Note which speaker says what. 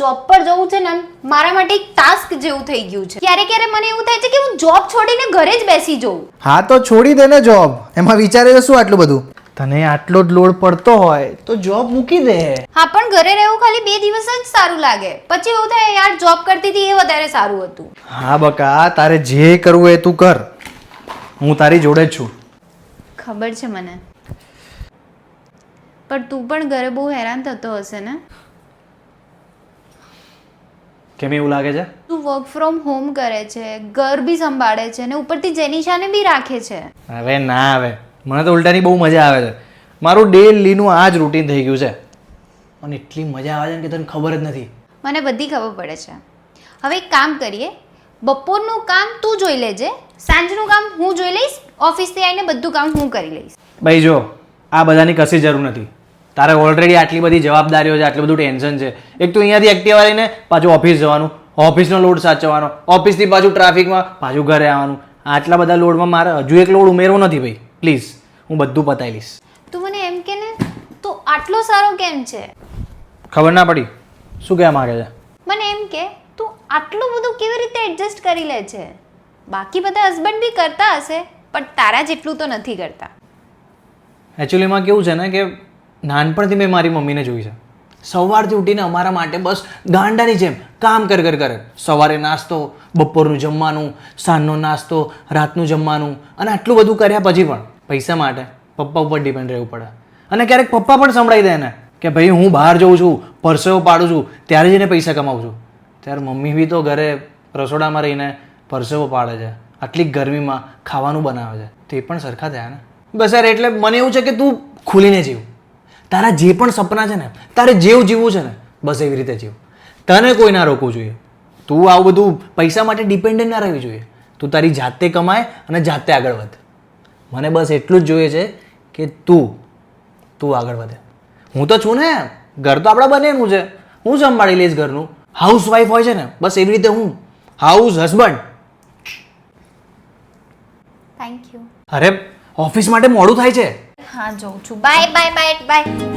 Speaker 1: Job પર જવું છે ને મારા માટે એક ટાસ્ક જેવું થઈ ગયું છે. ક્યારે ક્યારે મને એવું થાય છે કે હું જોબ છોડીને ઘરે જ બેસી જઉં.
Speaker 2: હા તો છોડી દે ને જોબ. એમાં વિચારે છે શું આટલું બધું? તને આટલો જ લોડ પડતો હોય તો જોબ મૂકી દે.
Speaker 1: હા પણ ઘરે રહેવું ખાલી 2 દિવસ જ સારું લાગે, પછી એવું થાય યાર જોબ કરતી હતી એ વધારે સારું હતું.
Speaker 2: હા બકા, તારે જે કરવું એ તું કર, હું તારી જોડે જ છું.
Speaker 1: ખબર છે મને, પણ તું પણ ઘરે બહુ હેરાન થતો હશે ને?
Speaker 2: કેમ એવું લાગે છે?
Speaker 1: તું વર્ક ફ્રોમ હોમ કરે છે, ઘર બી સંભાળે છે ને ઉપરથી જેનિશાને બી રાખે છે.
Speaker 2: હવે ના આવે, મને તો ઉલટાની બહુ મજા આવે છે. મારું ડેલીનું આ જ રૂટીન થઈ ગયું છે અને એટલી મજા આવે છે ને કે તને ખબર જ નથી.
Speaker 1: મને બધી ખબર પડે છે. હવે એક કામ કરીએ, બપોરનું કામ તું જોઈ લેજે, સાંજનું કામ હું જોઈ લઈશ, ઓફિસથી આવીને બધું કામ હું કરી લઈશ.
Speaker 2: ભાઈ જો, આ બધાની કશી જરૂર નથી. તારે ઓલરેડી આટલી બધી જવાબદારીઓ છે, આટલું બધું ટેન્શન છે. એક તો અહીંયાથી એક્ટિવા લઈને પાછું ઓફિસ જવાનું, ઓફિસનો લોડ સાચવવાનો, ઓફિસથી પાછું ટ્રાફિકમાં પાછું ઘરે આવવાનું. આટલા બધા લોડમાં મારે હજુ એક લોડ ઉમેરવો નથી ભાઈ. પ્લીઝ, હું બધું પતાવી લઈશ.
Speaker 1: તું મને એમ કે ને, તું આટલો સારો કેમ છે?
Speaker 2: ખબર ના પડી શું કહેવા માંગે છે?
Speaker 1: મને એમ કે તું આટલું બધું કેવી રીતે એડજસ્ટ કરી લે છે? બાકી બધા હસબન્ડ બી કરતા હશે પણ તારા જેટલું તો નથી કરતા.
Speaker 2: એકચ્યુઅલીમાં કેવું છે ને કે નાનપણથી મેં મારી મમ્મીને જોઈ છે. સવારથી ઉઠીને અમારા માટે બસ ગાંડાની જેમ કામ કરે. સવારે નાસ્તો, બપોરનું જમવાનું, સાંજનો નાસ્તો, રાતનું જમવાનું, અને આટલું બધું કર્યા પછી પણ પૈસા માટે પપ્પા ઉપર ડિપેન્ડ રહેવું પડે. અને ક્યારેક પપ્પા પણ સંભળાઈ દે ને કે ભાઈ હું બહાર જઉં છું, પરસેવો પાડું છું, ત્યારે જઈને પૈસા કમાઉં છું. ત્યારે મમ્મી બી તો ઘરે રસોડામાં રહીને પરસેવો પાડે છે, આટલી ગરમીમાં ખાવાનું બનાવે છે, તે પણ સરખા થયા ને. બસ યાર, એટલે મને એવું છે કે તું ખુલીને જીવ. તારા જે પણ સપના છે ને, તારે જેવું જીવવું છે ને, બસ એવી રીતે જીવ. તને કોઈ ના રોકવું જોઈએ. તું આવું બધું પૈસા માટે ડિપેન્ડન્ટ ના રહેવી જોઈએ. તું તારી જાતે કમાય અને જાતે આગળ વધ. મને બસ એટલું જ જોઈએ છે કે તું આગળ વધે. હું તો છું ને, ઘર તો આપણા બંનેનું છે. હું સંભાળી લઈશ ઘરનું. હાઉસવાઈફ હોય છે ને, બસ એવી રીતે હું હાઉસ હસબન્ડ.
Speaker 1: Thank you.
Speaker 2: અરે ઓફિસ માટે મોડું થાય છે.
Speaker 1: હા જોઉં છું. Bye bye bye bye.